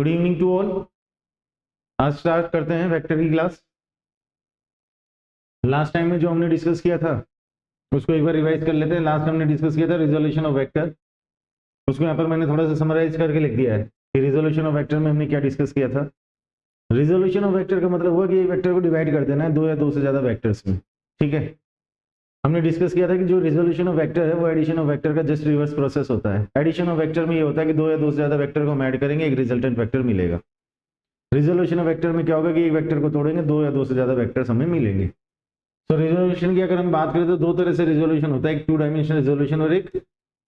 Good evening to all. आज start करते हैं वेक्टर की क्लास। लास्ट टाइम में जो हमने डिस्कस किया था उसको एक बार रिवाइज कर लेते हैं। लास्ट हमने डिस्कस किया था रिजोल्यूशन ऑफ वेक्टर। उसको यहाँ पर मैंने थोड़ा सा समराइज करके लिख दिया है कि रिजोल्यूशन ऑफ वेक्टर में हमने क्या डिस्कस किया था। रिजोल्यूशन ऑफ वेक्टर का मतलब हुआ कि एक वेक्टर को डिवाइड कर देना है दो या दो से ज्यादा वेक्टर्स में। ठीक है, हमने डिस्कस किया था कि जो रिजोल्यूशन ऑफ वेक्टर है वो एडिशन ऑफ वेक्टर का जस्ट रिवर्स प्रोसेस होता है। एडिशन ऑफ वेक्टर में ये होता है कि दो या दो से ज्यादा वेक्टर को हम ऐड करेंगे, एक रिजल्टेंट वेक्टर मिलेगा। रिजोल्यूशन ऑफ वेक्टर में क्या होगा कि एक वेक्टर को तोड़ेंगे, दो या दो से ज्यादा वेक्टर्स हमें मिलेंगे। तो रिजोल्यूशन की अगर हम बात करें तो दो तरह से रिजोल्यूशन होता है, एक 2 डायमेंशनल रिजोल्यूशन और एक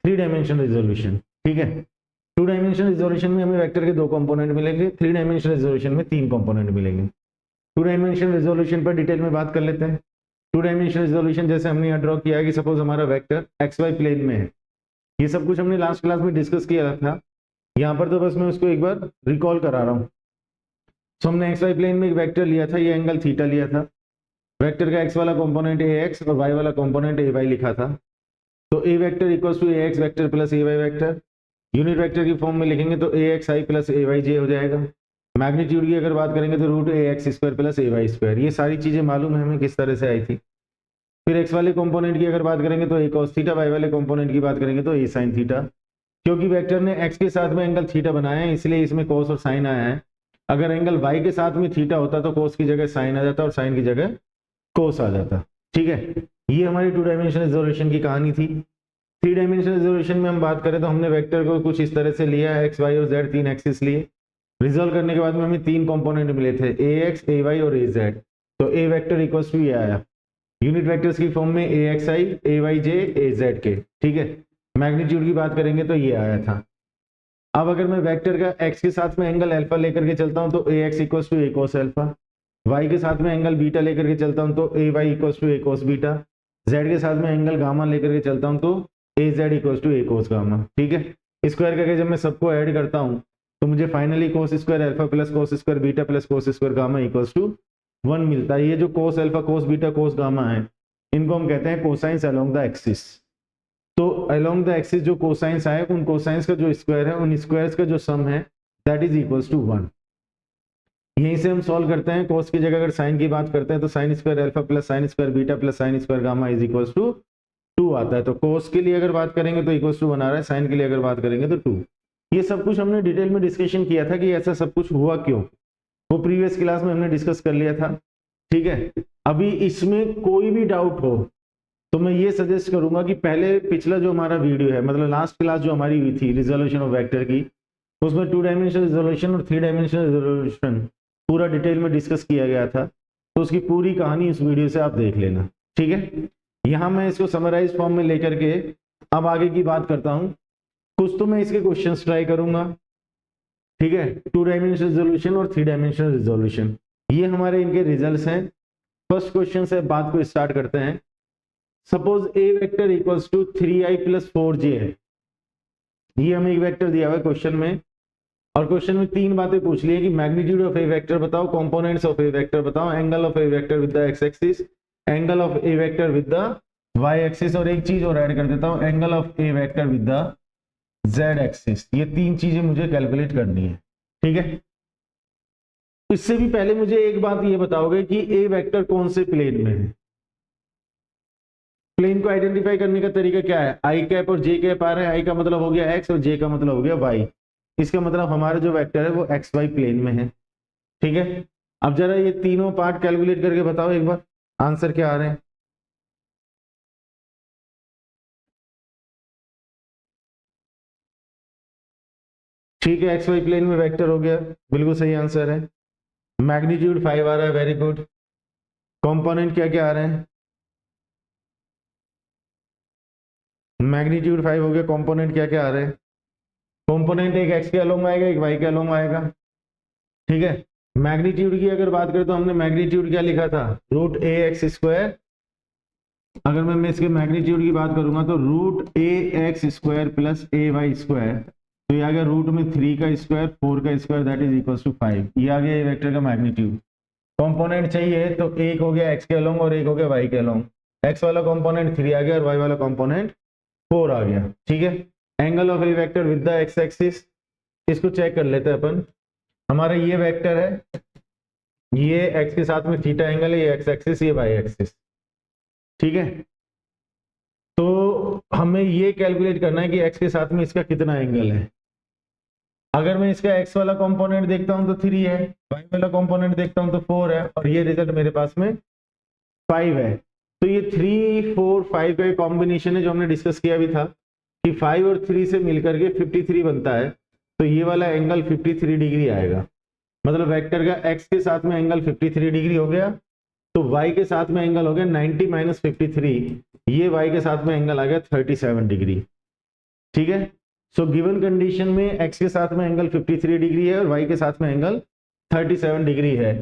3 डायमेंशनल रिजोल्यूशन। ठीक है, 2 डायमेंशनल रिजोल्यूशन में हमें वेक्टर के 2 कंपोनेंट मिलेंगे, 3 डायमेंशनल रिजोल्यूशन में 3 कंपोनेंट मिलेंगे। 2 डायमेंशनल रिजोल्यूशन पर डिटेल में बात कर लेते हैं। 2 डायमेंशनल रिजोल्यूशन जैसे हमने यहाँ ड्रॉ किया है कि सपोज हमारा वेक्टर XY प्लेन में है। ये सब कुछ हमने लास्ट क्लास में डिस्कस किया था, यहाँ पर तो बस मैं उसको एक बार रिकॉल करा रहा हूँ। तो हमने XY प्लेन में एक वेक्टर लिया था, ये एंगल थीटा लिया था। वेक्टर का x वाला कंपोनेंट AX और y वाला कंपोनेंट AY लिखा था। तो A vector equals to AX vector plus AY vector. Unit vector की फॉर्म में लिखेंगे तो AXI प्लस AYJ हो जाएगा। मैग्नीट्यूड की अगर बात करेंगे तो root AX square plus AY square. ये सारी चीजें मालूम है हमें किस तरह से आई थी। फिर x वाले कंपोनेंट की अगर बात करेंगे तो A cos थीटा, y वाले कंपोनेंट की बात करेंगे तो A sin थीटा। क्योंकि वेक्टर ने x के साथ में एंगल थीटा बनाया है इसलिए इसमें cos और sin आया है। अगर एंगल y के साथ में थीटा होता तो cos की जगह sin आ जाता और sin की जगह cos आ जाता। ठीक है, ये हमारी 2 डायमेंशनल रिजोल्यूशन की कहानी थी। 3 डायमेंशनल रिजोल्यूशन में हम बात करें तो हमने वेक्टर को कुछ इस तरह से लिया है, x y और z 3 एक्सिस लिए। रिजोल्व करने के बाद में हमें 3 कंपोनेंट मिले थे, ax ay और az। तो a वेक्टर इक्वल्स टू ये आया यूनिट वेक्टर्स की फॉर्म में AXI AYJ AZ के। ठीक है, मैग्नीट्यूड की बात करेंगे तो ये आया था। अब अगर मैं वेक्टर का x के साथ में एंगल अल्फा लेकर के चलता हूं तो AX equals to A cos alpha. y के साथ में एंगल बीटा लेकर के चलता हूं तो AY equals to A cos beta. z के साथ में एंगल गामा लेकर के चलता हूं तो AZ equals to A cos gamma. ठीक है, स्क्वायर करके जब मैं सबको ऐड करता हूं तो मुझे finally cos square alpha plus cos square beta plus cos square gamma equals to 1 मिलता है। ये जो cos alpha cos beta cos gamma है इनको हम कहते हैं कोसाइंस अलोंग द एक्सिस। तो अलोंग द एक्सिस जो कोसाइंस आए उन कोसाइंस का जो स्क्वायर है उन स्क्वायर्स का जो सम है दैट इज इक्वल्स टू 1। यहीं से हम सॉल्व करते हैं। cos की जगह अगर sin की बात करते हैं तो sin square alpha plus sin square beta plus sin square gamma is equals to 2 आता है। तो cos के लिए अगर बात करेंगे तो इक्वल्स टू 1 आ रहा है, sin के लिए अगर बात करेंगे तो 2। ये सब कुछ हमने डिटेल में डिस्कशन किया था कि ऐसा सब कुछ हुआ क्यों, वो प्रीवियस क्लास में हमने डिस्कस कर लिया था। ठीक है, अभी इसमें कोई भी डाउट हो तो मैं ये सजेस्ट करूंगा कि पहले पिछला जो हमारा वीडियो है, मतलब लास्ट क्लास जो हमारी हुई थी रिजोल्यूशन ऑफ वेक्टर की, उसमें 2 डायमेंशनल रिजोल्यूशन और 3 डायमेंशनल रिजोल्यूशन पूरा डिटेल में डिस्कस किया गया था। तो उसकी पूरी कहानी इस वीडियो से आप देख लेना। ठीक है, यहाँ मैं इसको समराइज फॉर्म में लेकर के अब आगे की बात करता हूँ। कुछ तो मैं इसके क्वेश्चन ट्राई करूंगा। ठीक है, 2 डायमेंशनल रिजोल्यूशन और 3 डायमेंशनल रिजोल्यूशन, ये हमारे इनके रिजल्ट्स हैं। फर्स्ट क्वेश्चन से बात को स्टार्ट करते हैं। Suppose a vector equals to 3i plus 4j है। ये हमें एक वेक्टर दिया हुआ है क्वेश्चन में, और क्वेश्चन में 3 बातें पूछ ली है कि मैग्नीट्यूड ऑफ a वेक्टर बताओ, कंपोनेंट्स ऑफ a वेक्टर बताओ, angle of a vector with the x axis, angle of a vector with the y axis, और एक चीज और ऐड कर देता हूं, angle of a vector with the z axis. ये 3 चीजें मुझे कैलकुलेट करनी है। ठीक है, इससे भी पहले मुझे एक बात ये बताओगे कि a वेक्टर कौन से प्लेन में है। प्लेन को आइडेंटिफाई करने का तरीका क्या है, आई कैप और जे कैप आ रहा है। आई का मतलब हो गया x और जे का मतलब हो गया y। इसका मतलब हमारा जो वेक्टर है वो XY प्लेन में है। ठीक है, अब जरा ये तीनों पार्ट कैलकुलेट करके बताओ एक बार आंसर क्या आ रहे हैं। ठीक है, XY प्लेन में वेक्टर हो गया, बिल्कुल सही आंसर है। मैग्नीट्यूड 5 आ रहा है, वेरी गुड। कंपोनेंट क्या क्या आ रहे हैं, मैग्नीट्यूड 5 हो गया, कंपोनेंट क्या क्या आ रहे हैं। कंपोनेंट एक x के अलोंग आएगा, एक y के अलोंग आएगा। ठीक है, मैग्नीट्यूड की अगर बात करें तो हमने मैग्नीट्यूड क्या लिखा था, रूट AX स्क्वायर। अगर मैं इसके मैग्नीट्यूड की बात करूंगा तो root AX square plus AY square. तो ये आ गया रूट में 3 का स्क्वायर 4 का square that is equals to 5। ये आ गया ये वेक्टर का मैग्नीट्यूड। कंपोनेंट चाहिए तो एक हो गया x के अलोंग और एक हो गया y के अलोंग। x वाला कंपोनेंट 3 आ गया और y वाला कंपोनेंट 4 आ गया। ठीक है, angle of A vector with the x axis, इसको चेक कर लेते हैं अपन। हमारा ये वेक्टर है, ये एक्स के साथ में थीटा एंगल है, ये एक्स एक्सिस, ये वाई एक्सिस, ठीक है। तो हमें ये कैलकुलेट करना है कि एक्स के साथ में इसका कितना एंगल है। अगर मैं इसका एक्स वाला कंपोनेंट देखता हूं तो 3 है, वाई वाला कंपोनेंट देखता हूं तो 4 है, और ये रिजल्ट मेरे पास में 5 है। तो ये 3, 4, 5 का कॉम्बिनेशन है जो हमने डिस्कस किया भी था कि 5 और 3 से मिलकर के 53 बनता है। तो ये वाला एंगल 53 डिग्री आएगा, मतलब वेक्टर का एक्स के साथ में एंगल 53 डिग्री हो गया, तो वाई के साथ में एंगल हो गया 90 माइनस 53, ये वाई के साथ में एंगल आ गया 37 डिग्री, ठीक है। सो गिवन कंडीशन में एक्स के साथ में एंगल 53 डिग्री है और वाई के साथ में एंगल 37 डिग्री है।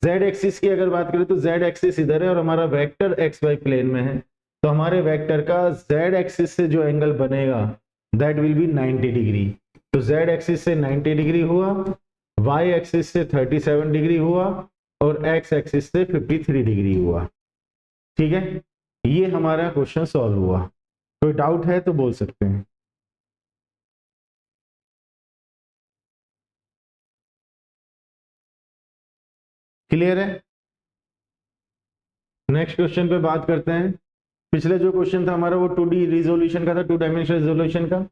जेड एक्सिस की अगर बात करें तो जेड एक्सिस इधर है और हमारा वेक्टर एक्स वाई प्लेन में है, तो हमारे वेक्टर का जेड एक्सिस से जो एंगल बनेगा दैट विल बी 90 डिग्री। तो जेड एक्सिस से 90 डिग्री हुआ, वाई एक्सिस से 37 डिग्री हुआ और एक्स एक्सिस से 53 डिग्री हुआ, ठीक है। ये हमारा क्वेश्चन सॉल्व हुआ। कोई डाउट है तो बोल सकते हैं। क्लियर है? नेक्स्ट क्वेश्चन पे बात करते हैं। पिछले जो क्वेश्चन था हमारा वो 2D रिजोल्यूशन का था, 2 डायमेंशनल रिजोल्यूशन का।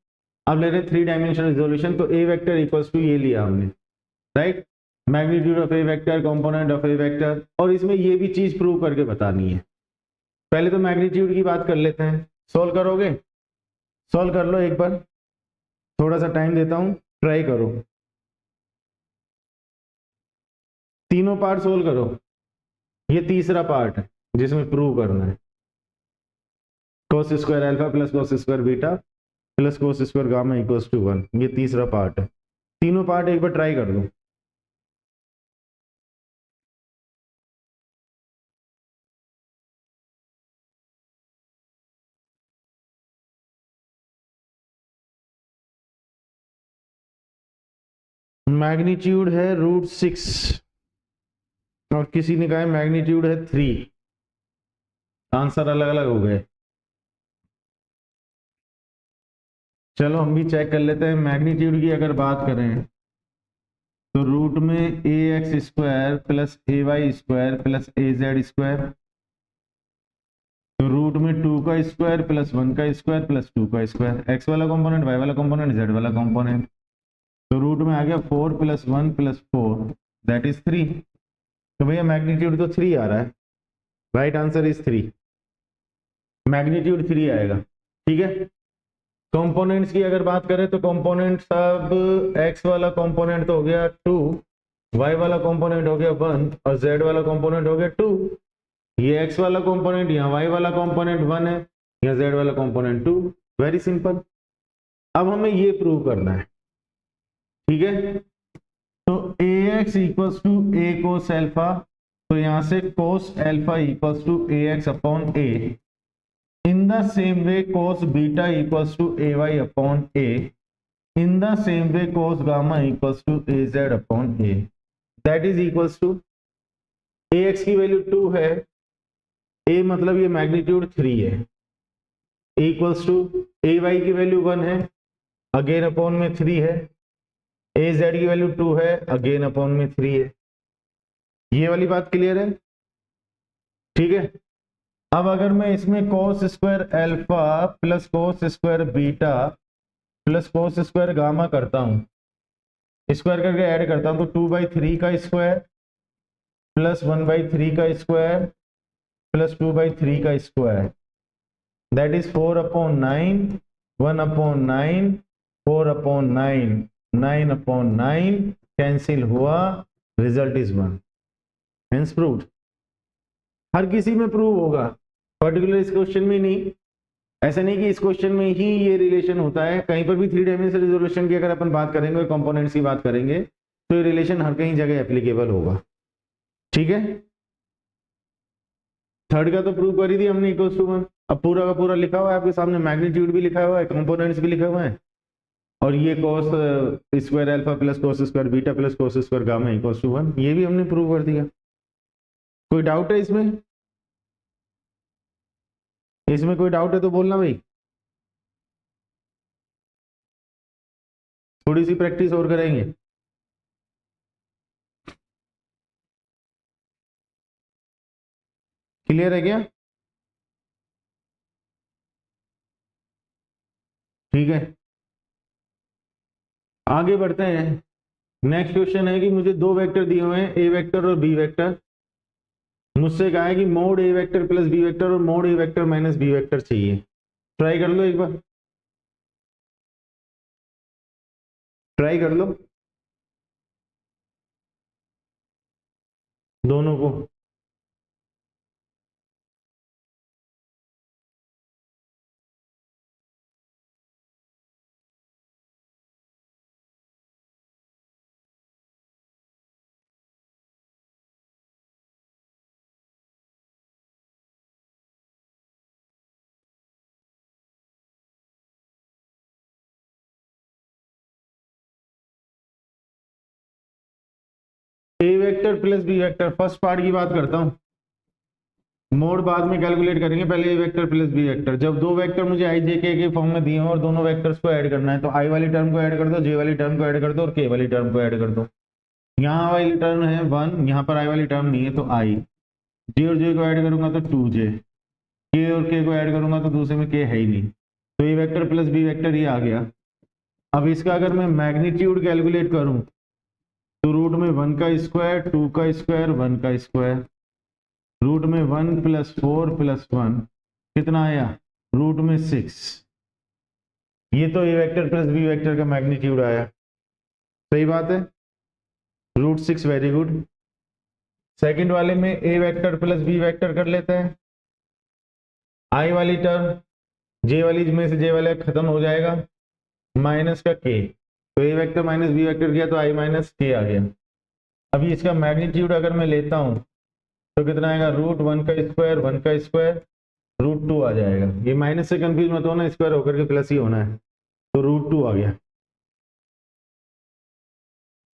अब ले रहे 3 डायमेंशनल रिजोल्यूशन। तो ए वेक्टर इक्वल्स टू ये लिया हमने, right, magnitude of A vector, component of A vector, और इसमें ये भी चीज प्रूव करके बतानी है। पहले तो मैग्नीट्यूड की बात कर लेते हैं। सोल्व करोगे? सोल्व कर लो एक बार, थोड़ा सा टाइम देता हूं, ट्राई करो, तीनों पार्ट सोल्व करो। ये तीसरा पार्ट है जिसमें प्रूव करना है। cos square alpha plus cos square beta plus cos square gamma equals to 1, ये तीसरा पार्ट है। तीनों पार्ट एक बार ट्राई कर दो। मैग्नीट्यूड है √6 और किसी ने कहा मैग्नीट्यूड है 3। आंसर अलग अलग हो गए। चलो हम भी चेक कर लेते हैं। मैग्नीट्यूड की अगर बात करें तो रूट में ए एक्स स्क्वायर प्लस ए वाई स्क्वायर प्लस ए जेड स्क्वायर, तो रूट में 2 का स्क्वायर प्लस 1 का स्क्वायर प्लस 2 का स्क्वायर, एक्स वाला कंपोनेंट, वाई वाला कंपोनेंट, जेड वाला कंपोनेंट। तो रूट में आ गया 4 प्लस 1 प्लस 4 दैट इज 3। तो भैया मैग्नीट्यूड तो 3 आ रहा है, राइट आंसर इज 3, मैग्नीट्यूड 3 आएगा, ठीक है। कंपोनेंट्स की अगर बात करें तो कंपोनेंट सब एक्स वाला कंपोनेंट तो हो गया 2, वाई वाला कंपोनेंट हो गया 1 और जेड वाला कंपोनेंट हो गया 2। ये एक्स वाला कंपोनेंट, यहाँ वाई वाला कंपोनेंट 1 है, यहाँ जेड वाला कंपोनेंट 2। Very simple. अब हमें ये प्रूव करना है, ठीक है। तो a x equals to a cos alpha, तो यहां से cos alpha equals to a x upon a. In the same way cos beta equals to a y upon a. In the same way cos gamma equals to a z upon a. That is equals to a x की value 2 है, ए मतलब ये magnitude 3 है, equals to a y की value 1 है, again upon में 3 है, ए जेड की वैल्यू 2 है, अगेन अपॉन में 3 है। ये वाली बात क्लियर है, ठीक है। अब अगर मैं इसमें cos square alpha plus cos square beta plus cos square gamma करता हूं, स्क्वायर करके ऐड करता हूं, तो 2/3 का स्क्वायर प्लस 1/3 का स्क्वायर प्लस 2/3 का स्क्वायर, दैट इज 4/9, 1/9, 4/9, 9/9 कैंसिल हुआ, रिजल्ट इज 1। Hence proved. हर किसी में प्रूव होगा, पर्टिकुलर इस क्वेश्चन में नहीं। ऐसा नहीं कि इस क्वेश्चन में ही ये रिलेशन होता है, कहीं पर भी 3 डायमेंशनल रिजोल्यूशन की अगर अपन बात करेंगे और कंपोनेंट्स की बात करेंगे तो ये रिलेशन हर कहीं जगह एप्लीकेबल होगा, ठीक है। थर्ड का तो प्रूव कर ही दिया हमने इक्वल्स टू 1। अब पूरा का पूरा लिखा हुआ है आपके सामने, मैग्नीट्यूड भी लिखा हुआ है, कंपोनेंट्स भी लिखा हुआ है, और ये cos square alpha plus cos square beta plus cos square gamma equals to 1, ये भी हमने प्रूव कर दिया। कोई डाउट है इसमें? इसमें कोई डाउट है तो बोलना भाई, थोड़ी सी प्रैक्टिस और करेंगे। क्लियर है क्या? ठीक है, आगे बढ़ते हैं। नेक्स्ट क्वेश्चन है कि मुझे दो वेक्टर दिए हुए हैं, ए वेक्टर और बी वेक्टर। मुझसे कहा है कि mod a vector plus b vector और mod a vector minus b vector चाहिए। ट्राई कर लो एक बार, ट्राई कर लो दोनों को। A vector plus b vector, first part की बात करता हूं, मोड बाद में कैलकुलेट करेंगे, पहले ए वेक्टर प्लस बी वेक्टर। जब दो वेक्टर मुझे आई जे के फॉर्म में दिए हो और दोनों वेक्टर्स को ऐड करना है, तो आई वाली टर्म को ऐड कर दो, जे वाली टर्म को ऐड कर दो और के वाली टर्म को ऐड कर दो। यहाँ वाली टर्म है 1, यहाँ पर आई वाली टर्म नहीं है तो आई, जे और जे को ऐड करूंगा तो 2j, के और के को ऐड करूंगा तो दूसरे में के है ही नहीं, तो ए वेक्टर प्लस बी वेक्टर ये आ गया। अब इसका अगर मैं मैग्नीट्यूड कैलकुलेट करूं तो रूट में 1 का स्क्वायर, 2 का स्क्वायर, 1 का स्क्वायर, रूट में 1 प्लस 4 प्लस 1 कितना आया, रूट में 6। ये तो ए वेक्टर प्लस बी वेक्टर का मैग्नीट्यूड आया, सही बात है, रूट 6, वेरी गुड। सेकंड वाले में ए वेक्टर प्लस बी वेक्टर कर लेते हैं, आई वाली टर्म जे वाली में से जे वाला खत्म हो जाएगा, माइनस का के, तो ए वेक्टर माइनस बी वेक्टर किया तो आई माइनस के आ गया। अभी इसका मैग्नीट्यूड अगर मैं लेता हूं तो कितना आएगा, रूट 1 का स्क्वायर, 1 का स्क्वायर, रूट 2 आ जाएगा। ये माइनस से कंफ्यूज मत होना, स्क्वायर होकर के प्लस ही होना है, तो रूट 2 आ गया।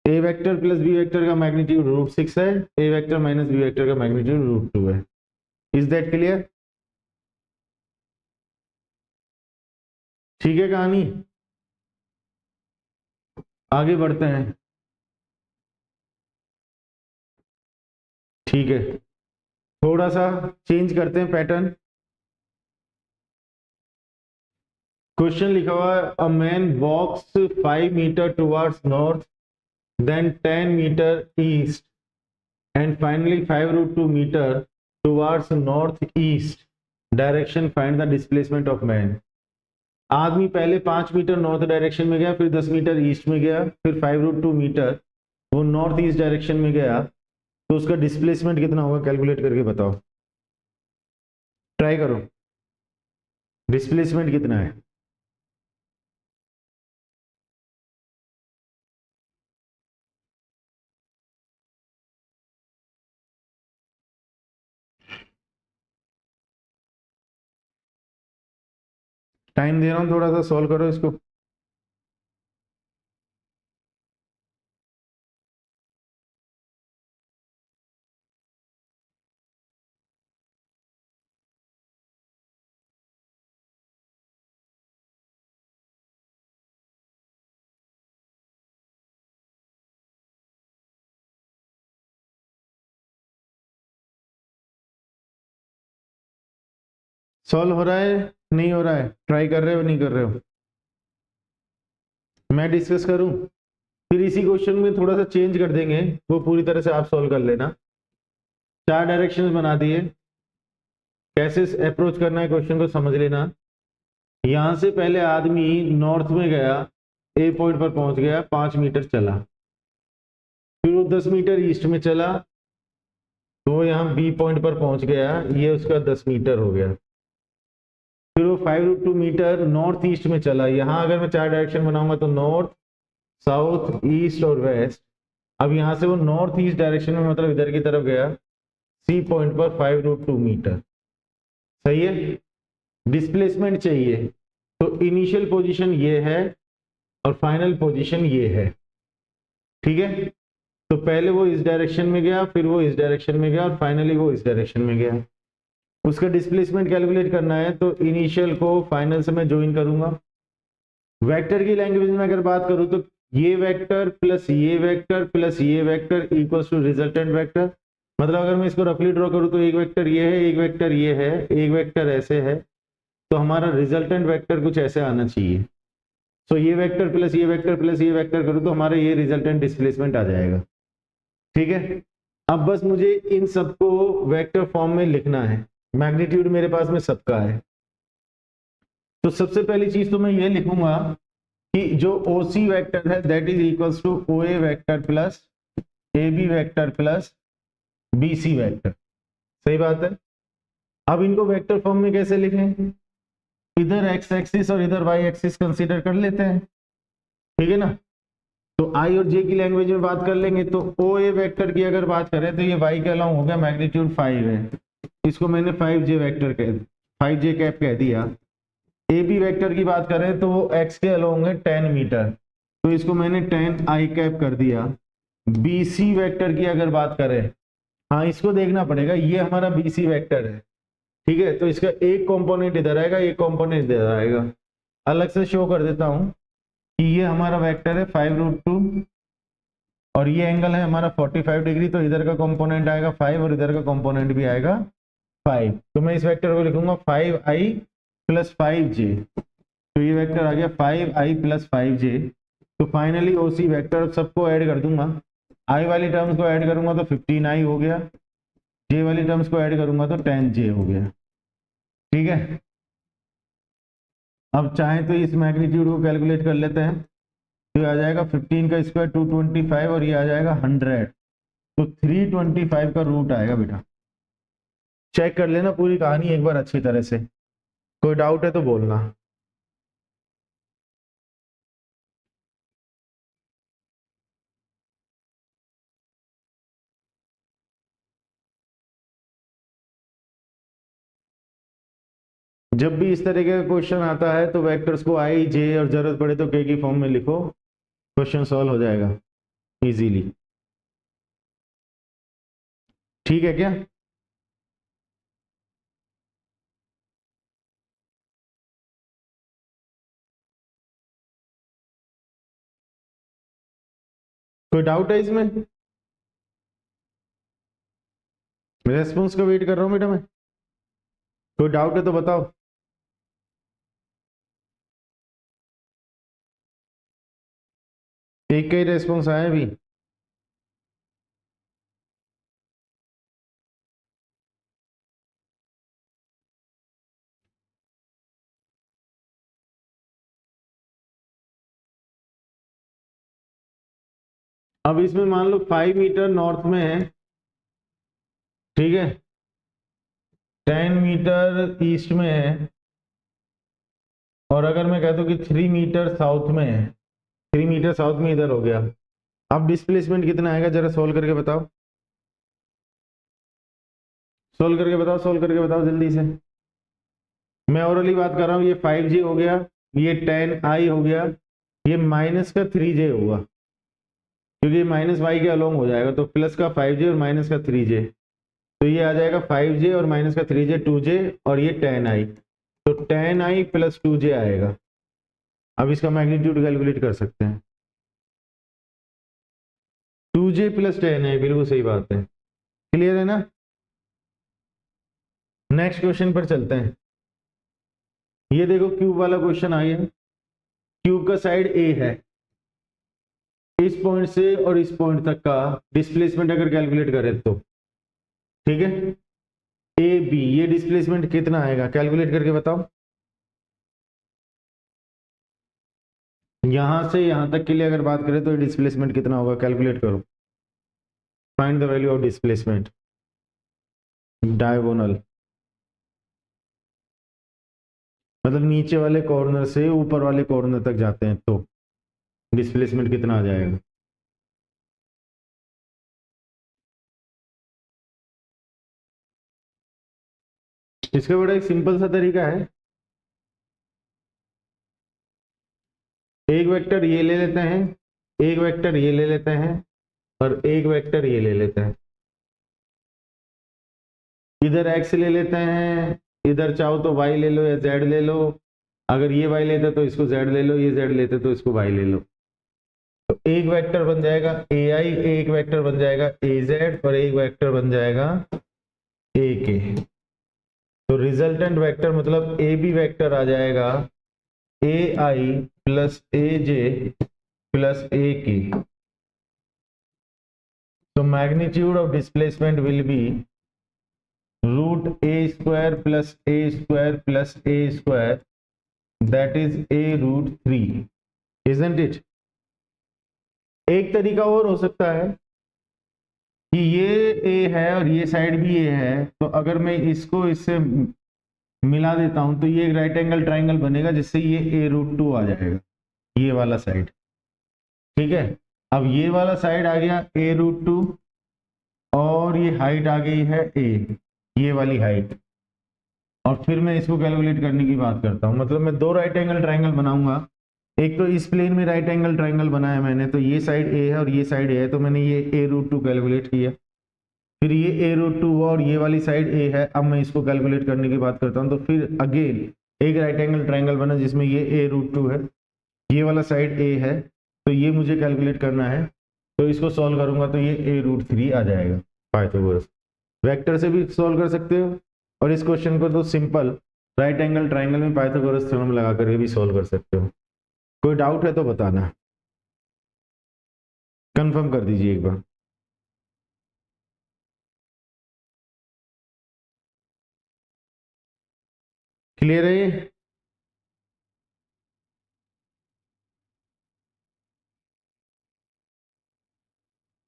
ए वेक्टर प्लस बी वेक्टर का मैग्नीट्यूड रूट 6 है, ए वेक्टर माइनस बी वेक्टर का मैग्नीट्यूड रूट 2 है। Is that clear? ठीक है कहानी, आगे बढ़ते हैं। ठीक है, थोड़ा सा चेंज करते हैं पैटर्न। क्वेश्चन लिखा हुआ है, a man walks 5 metre towards north, then 10 metre east and finally 5√2 metre towards north east direction, find the displacement of man. आदमी पहले 5 मीटर नॉर्थ डायरेक्शन में गया, फिर 10 मीटर ईस्ट में गया, फिर 5√2 मीटर वो नॉर्थ ईस्ट डायरेक्शन में गया, तो उसका डिस्प्लेसमेंट कितना होगा कैलकुलेट करके बताओ, ट्राई करो, डिस्प्लेसमेंट कितना है। टाइम दे रहा हूं, थोड़ा सा सॉल्व करो इसको। सॉल्व हो रहा है नहीं हो रहा है, ट्राई कर रहे हो नहीं कर रहे हो, मैं डिस्कस करूं, फिर इसी क्वेश्चन में थोड़ा सा चेंज कर देंगे, वो पूरी तरह से आप सॉल्व कर लेना। 4 डायरेक्शंस बना दिए, कैसे अप्रोच करना है क्वेश्चन को समझ लेना। यहां से पहले आदमी नॉर्थ में गया, ए पॉइंट पर पहुंच गया, 5 मीटर चला, फिर वो 10 मीटर ईस्ट में चला, तो वो यहाँ बी पॉइंट पर पहुंच गया, ये उसका 10 मीटर हो गया, फिर वो 5√2 मीटर नॉर्थ ईस्ट में चला। यहाँ अगर मैं 4 डायरेक्शन बनाऊंगा तो नॉर्थ, साउथ, ईस्ट और वेस्ट। अब यहाँ से वो नॉर्थ ईस्ट डायरेक्शन में, मतलब इधर की तरफ गया, सी पॉइंट पर 5√2 मीटर, सही है। डिस्प्लेसमेंट चाहिए, तो इनिशियल पोजीशन ये है और फाइनल पोजीशन ये है, ठीक है। तो पहले वो इस डायरेक्शन में गया, फिर वो इस डायरेक्शन में गया और फाइनली वो इस डायरेक्शन में गया। उसका डिस्प्लेसमेंट कैलकुलेट करना है, तो इनिशियल को फाइनल से मैं ज्वाइन करूंगा। वेक्टर की लैंग्वेज में अगर बात करूं तो ये वेक्टर प्लस ये वेक्टर प्लस ये vector equals to resultant vector, मतलब अगर मैं इसको रफली ड्रॉ करूँ तो एक वेक्टर ये है, एक वेक्टर ये है, एक वेक्टर ऐसे है, तो हमारा रिजल्टेंट वेक्टर कुछ ऐसे आना चाहिए। सो ये वेक्टर प्लस ये वेक्टर प्लस ये वेक्टर करूँ तो हमारा ये रिजल्टेंट डिस्प्लेसमेंट आ जाएगा। ठीक है, अब बस मुझे इन सबको वेक्टर फॉर्म में लिखना है। मैग्नीट्यूड मेरे पास में सबका है, तो सबसे पहली चीज तो मैं ये लिखूंगा कि जो OC वेक्टर है that is equals to OA vector plus AB vector plus BC vector. सही बात है। अब इनको वेक्टर फॉर्म में कैसे लिखें? इधर एक्स एक्सिस और इधर वाई एक्सिस कंसीडर कर लेते हैं, ठीक है ना। तो आई और जे की लैंग्वेज में बात कर लेंगे, तो ओ ए वेक्टर की अगर बात करें तो ये वाई के अलाउ हो गया, मैग्नीट्यूड 5 है, इसको मैंने 5J वेक्टर कह 5J कैप कह दिया। ए बी वेक्टर की बात करें तो वो एक्स के अलाउ होंगे 10 मीटर, तो इसको मैंने 10I कैप कर दिया। BC वेक्टर की अगर बात करें, हाँ इसको देखना पड़ेगा, ये हमारा BC वेक्टर है, ठीक है, तो इसका एक कंपोनेंट इधर आएगा, एक कंपोनेंट इधर आएगा। अलग से शो कर देता हूं कि ये हमारा वेक्टर है 5√2 और ये एंगल है हमारा 45 डिग्री, तो इधर का कंपोनेंट आएगा 5 और इधर का कंपोनेंट भी आएगा 5। तो मैं इस वेक्टर को लिखूंगा 5I प्लस 5J, तो ये वेक्टर आ गया 5I प्लस 5J। तो फाइनली OC वेक्टर सबको ऐड कर दूंगा, I वाली टर्म्स को ऐड करूंगा तो 15I हो गया, J वाली टर्म्स को ऐड करूंगा तो 10J हो गया। ठीक है, अब चाहे तो इस मैग्नीट्यूड को कैलकुलेट कर लेते हैं, तो आ जाएगा 15 का स्क्वायर 225 और ये आ जाएगा 100, तो 325 का रूट आएगा बेटा। चेक कर लेना पूरी कहानी एक बार अच्छी तरह से, कोई डाउट है तो बोलना। जब भी इस तरह का क्वेश्चन आता है तो वेक्टर्स को I J और जरूरत पड़े तो K की फॉर्म में लिखो, क्वेश्चन सॉल्व हो जाएगा इजीली। ठीक है क्या? कोई डाउट है इसमें? रेस्पॉन्स का वेट कर रहा हूं बेटा मैं, कोई डाउट है तो बताओ। एक का ही रेस्पॉन्स आया अभी। अब इसमें मान लो 5 मीटर नॉर्थ में है, ठीक है, 10 मीटर ईस्ट में है, और अगर मैं कह दूं कि 3 मीटर साउथ में है, 3 मीटर साउथ में इधर हो गया। अब डिस्प्लेसमेंट कितना आएगा जरा सोल्व करके बताओ, सोल्व करके बताओ, सोल्व करके बताओ जल्दी से। मैं ओरली बात कर रहा हूँ, ये 5J हो गया, ये 10I हो गया, ये माइनस का 3J होगा क्योंकि माइनस वाई के अलोंग हो जाएगा, तो प्लस का 5J और माइनस का 3J, तो ये आ जाएगा 5J और माइनस का 3J 2J और ये 10I, तो 10I प्लस 2J आएगा। अब इसका मैग्नीट्यूड कैलकुलेट कर सकते हैं, 2J प्लस 10I, बिल्कुल सही बात है। क्लियर है ना? नेक्स्ट क्वेश्चन पर चलते हैं। ये देखो क्यूब वाला क्वेश्चन आ गया, क्यूब का साइड A है, इस पॉइंट से और इस पॉइंट तक का डिस्प्लेसमेंट अगर कैलकुलेट करें तो, ठीक है, AB ये डिस्प्लेसमेंट कितना आएगा कैलकुलेट करके बताओ। यहां से यहां तक के लिए अगर बात करें तो डिस्प्लेसमेंट कितना होगा कैलकुलेट करो, find the value of displacement diagonal, मतलब नीचे वाले कॉर्नर से ऊपर वाले कॉर्नर तक जाते हैं तो डिस्प्लेसमेंट कितना आ जाएगा। इसका बड़ा एक सिंपल सा तरीका है, एक वेक्टर ये ले लेते हैं, एक वेक्टर ये ले लेते हैं और एक वेक्टर ये ले लेते हैं, इधर x ले लेते हैं, इधर चाहो तो y ले लो या z ले लो, अगर ये y लेते तो इसको z ले लो, ये z लेते तो इसको y ले लो। तो एक वेक्टर बन जाएगा ए आई, एक वेक्टर बन जाएगा ए जेड और एक वेक्टर बन जाएगा ए के। तो रिजल्टेंट वेक्टर मतलब ए बी वेक्टर आ जाएगा ए आई plus A J plus A के। तो magnitude of displacement will be root A square plus A square plus A square, that is A root 3, isn't it. एक तरीका और हो सकता है कि ये ए है और ये साइड भी ए है, तो अगर मैं इसको इससे मिला देता हूं तो ये एक राइट एंगल ट्राइंगल बनेगा जिससे ये ए रूट 2 आ जाएगा, ये वाला साइड। ठीक है, अब ये वाला साइड आ गया ए रूट 2 और ये हाइट आ गई है ए, ये वाली हाइट। और फिर मैं इसको कैलकुलेट करने की बात करता हूं, मतलब मैं दो राइट एंगल ट्राइंगल बनाऊंगा। एक तो इस प्लेन में राइट एंगल ट्राइंगल बनाया मैंने, तो ये साइड ए है और ये साइड ए है, तो मैंने ये ए रूट 2 कैलकुलेट किया। फिर ये ए रूट 2 और ये वाली साइड ए है, अब मैं इसको कैलकुलेट करने की बात करता हूँ। तो फिर अगेन एक राइट एंगल ट्राइंगल बना जिसमें ये ए रूट 2 है, ये वाला साइड ए है, तो ये मुझे कैलकुलेट करना है। तो इसको सॉल्व करूंगा तो ये ए रूट 3 आ जाएगा पाइथागोरस। वेक्टर से भी सॉल्व कर सकते हो और इस क्वेश्चन को तो सिंपल राइट एंगल ट्राइंगल में पाइथागोरस थ्योरम लगा करके भी सॉल्व कर सकते हो। कोई डाउट है तो बताना, कंफर्म कर दीजिए एक बार। क्लियर है ये?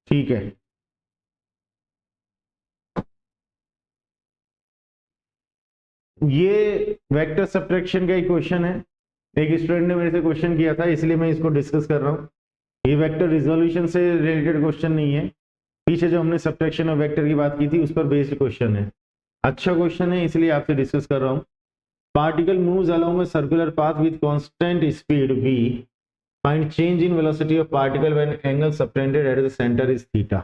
ठीक है, ये वेक्टर सब्ट्रैक्शन का ही क्वेश्चन है। एक स्टूडेंट ने मेरे से क्वेश्चन किया था, इसलिए मैं इसको डिस्कस कर रहा हूँ। ये वेक्टर रिजोल्यूशन से रिलेटेड क्वेश्चन नहीं है, पीछे जो हमने सब्ट्रैक्शन और वेक्टर की बात की थी उस पर बेस्ड क्वेश्चन है। अच्छा क्वेश्चन है, इसलिए आपसे डिस्कस कर रहा हूँ। Particle moves along a circular path with constant speed v, find change in velocity of particle when angle subtended at the centre is theta.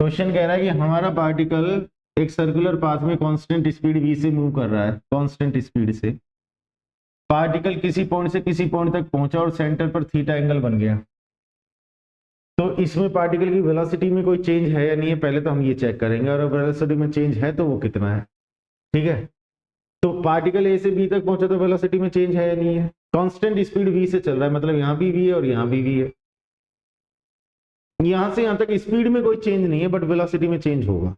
Question कह रहा है कि हमारा पार्टिकल एक सर्कुलर पाथ में कांस्टेंट स्पीड v से move कर रहा है, कांस्टेंट स्पीड से। पार्टिकल किसी पॉइंट से किसी पॉइंट तक पहुंचा और सेंटर पर थीटा एंगल बन गया। तो इसमें पार्टिकल की वेलोसिटी में कोई चेंज है या नहीं है, पहले तो हम ये चेक करेंगे, और वेलोसिटी में चेंज है तो वो कितना है। ठीक है, तो पार्टिकल ए से बी तक पहुंचा तो वेलोसिटी में चेंज है या नहीं है। कांस्टेंट स्पीड v से चल रहा है, मतलब यहाँ भी v है और यहाँ भी v है। यहां से यहां तक स्पीड में कोई चेंज नहीं है, बट वेलोसिटी में चेंज होगा।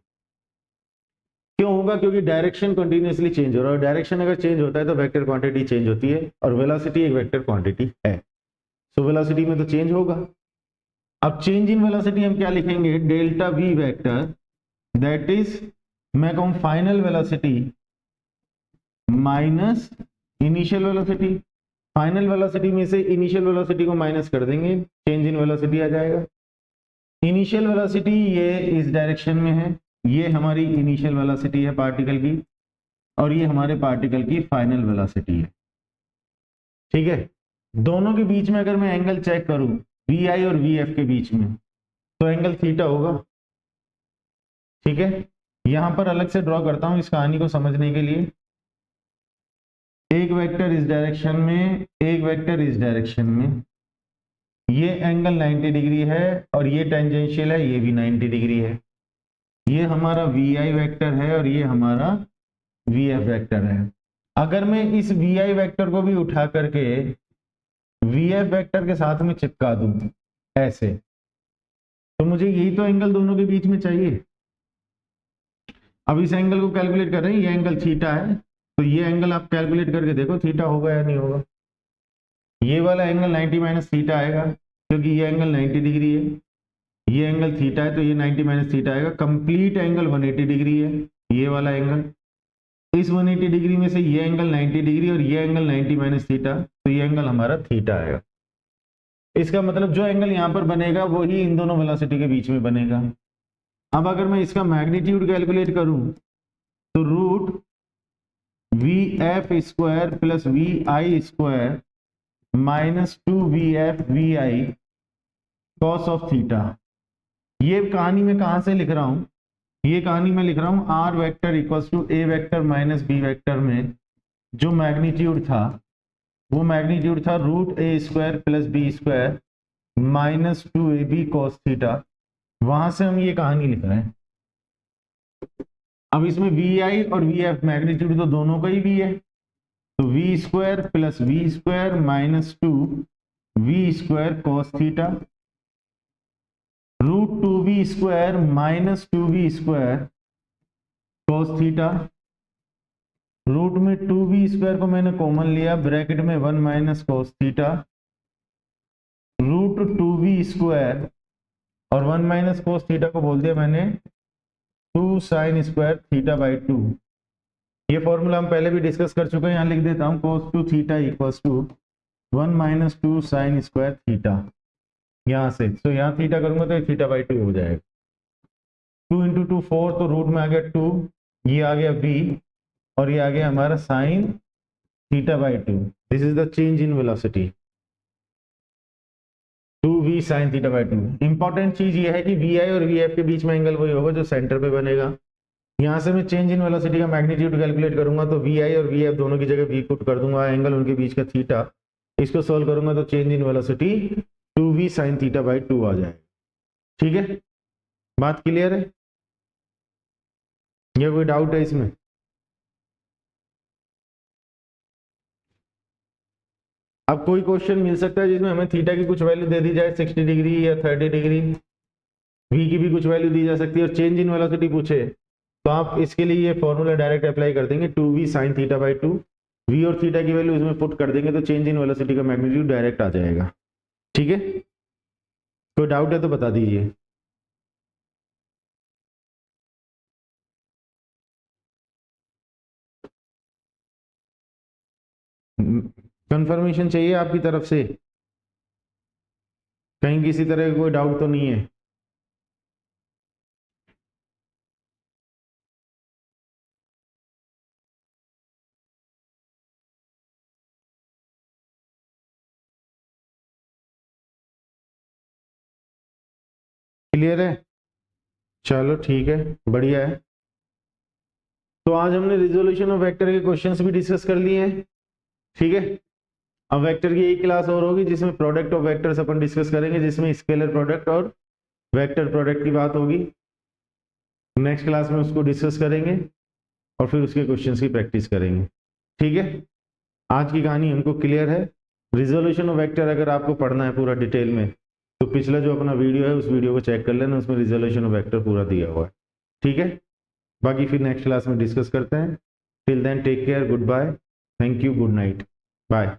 क्यों होगा? क्योंकि डायरेक्शन कंटिन्यूअसली चेंज हो रहा है। डायरेक्शन अगर चेंज होता है तो वेक्टर क्वांटिटी चेंज होती है, और वेलोसिटी एक वेक्टर क्वांटिटी है, सो वेलोसिटी में तो चेंज होगा। अब चेंज इन वेलोसिटी हम क्या लिखेंगे? Delta v vector, that is मैं कहूं final velocity minus initial velocity. Final velocity में से इनिशियल वेलोसिटी को माइनस कर देंगे, चेंज इन वेलोसिटी आ जाएगा। इनिशियल वेलोसिटी ये इस डायरेक्शन में है, ये हमारी इनिशियल वेलोसिटी है पार्टिकल की, और ये हमारे पार्टिकल की फाइनल वेलोसिटी है। ठीक है, दोनों के बीच में अगर मैं एंगल चेक करूं वी आई और वी एफ के बीच में, तो एंगल थीटा होगा। ठीक है, यहां पर अलग से ड्रॉ करता हूं इस कहानी को समझने के लिए। एक वेक्टर इस डायरेक्शन में, एक वेक्टर इस डायरेक्शन में, ये एंगल 90 डिग्री है और ये टेंजेंशियल है, ये भी 90 डिग्री है। ये हमारा वी आई वेक्टर है और ये हमारा वी एफ वेक्टर है। अगर मैं इस वी आई वेक्टर को भी उठा करके वी एफ वेक्टर के साथ में चिपका दूं ऐसे, तो मुझे यही तो एंगल दोनों के बीच में चाहिए। अब इस एंगल को कैलकुलेट कर रहे हैं, ये एंगल थीटा है, तो ये एंगल आप कैलकुलेट करके देखो थीटा होगा या नहीं होगा। ये वाला एंगल 90 माइनस थीटा आएगा, क्योंकि ये एंगल 90 डिग्री है, ये एंगल थीटा है, तो ये 90 माइनस थीटा आएगा। कंप्लीट एंगल 180 डिग्री है, ये वाला एंगल। इस 180 डिग्री में से ये एंगल 90 डिग्री और ये एंगल 90 माइनस थीटा, तो ये एंगल हमारा थीटा आएगा। इसका मतलब जो एंगल यहाँ पर बनेगा वही इन दोनों वेलोसिटी के बीच में बनेगा। अब अगर मैं इसका मैग्नीट्यूड कैलकुलेट करूं तो root V F square plus V I square minus 2vf vi cos of theta. ये कहानी मैं कहां से लिख रहा हूं? ये कहानी मैं लिख रहा हूं r vector equals to a vector minus b vector में जो मैग्नीट्यूड था वो मैग्नीट्यूड था रूट ए square plus b square minus 2ab cos थीटा, वहां से हम ये कहानी लिख रहे हैं। अब इसमें VI और VF मैग्नीट्यूड तो दोनों का ही V है, तो V square plus V square minus 2 V square cos theta root 2V square minus 2V square cos theta. Root में 2V स्क्वायर को मैंने कॉमन लिया, ब्रैकेट में 1 minus cos theta root 2V square और 1 माइनस cos थीटा को बोल दिया मैंने 2 साइन स्क्वायर थीटा बाई 2। ये फॉर्मूला हम पहले भी डिस्कस कर चुके हैं, यहाँ लिख देता हूँ cos 2 theta equals to 1 minus 2 sine square theta, यहाँ से तो यहाँ थीटा करूंगा तो थीटा बाई 2 हो जाएगा। 2 इंटू 2 4, तो रूट में आ गया 2, ये आ गया v और ये आ गया हमारा sine theta by 2। This is the change in velocity 2v sine theta by 2। Important चीज ये है कि vi और vf के बीच में एंगल वही होगा जो सेंटर पे बनेगा। यहाँ से मैं चेंज इन वेलोसिटी का मैग्नीट्यूड कैलकुलेट करूंगा तो vi और vf दोनों की जगह v पुट कर दूंगा, एंगल उनके बीच का थीटा, इसको सोल्व करूंगा तो change in velocity 2v sine theta by 2 आ जाएगा। ठीक है, बात क्लियर है या कोई डाउट है इसमें? अब कोई क्वेश्चन मिल सकता है जिसमें हमें थीटा की कुछ वैल्यू दे दी जाए 60 डिग्री या 30 डिग्री, v की भी कुछ वैल्यू दी जा सकती है और चेंज इन वेलोसिटी पूछे तो आप इसके लिए ये फॉर्मूला डायरेक्ट अप्लाई कर देंगे 2v sine theta by 2, v और थीटा की वैल्यू इसमें पुट कर देंगे तो चेंज इन वेलोसिटी का मैग्नीट्यूड डायरेक्ट आ जाएगा। ठीक है, कोई डाउट है तो बता दीजिए। कंफर्मेशन चाहिए आपकी तरफ से, कहीं किसी तरह का कोई डाउट तो नहीं है? क्लियर है? चलो ठीक है, बढ़िया है। तो आज हमने रिजोल्यूशन ऑफ वेक्टर के क्वेश्चंस भी डिस्कस कर लिए हैं। ठीक है, अब वेक्टर की एक क्लास और होगी जिसमें product of vectors upon discuss करेंगे, जिसमें स्केलर प्रोडक्ट और वेक्टर प्रोडक्ट की बात होगी। नेक्स्ट क्लास में उसको डिस्कस करेंगे और फिर उसके क्वेश्चंस की प्रैक्टिस करेंगे। ठीक है, आज की कहानी हमको क्लियर है। रिजोल्यूशन ऑफ वेक्टर अगर आपको पढ़ना है पूरा डिटेल में तो पिछला जो अपना वीडियो है उस वीडियो को चेक कर लेना, उसमें रिजोल्यूशन ऑफ वेक्टर पूरा दिया हुआ है। ठीक है, बाकी फिर नेक्स्ट क्लास में डिस्कस करते हैं। Till then take care, good bye, thank you, good night, bye.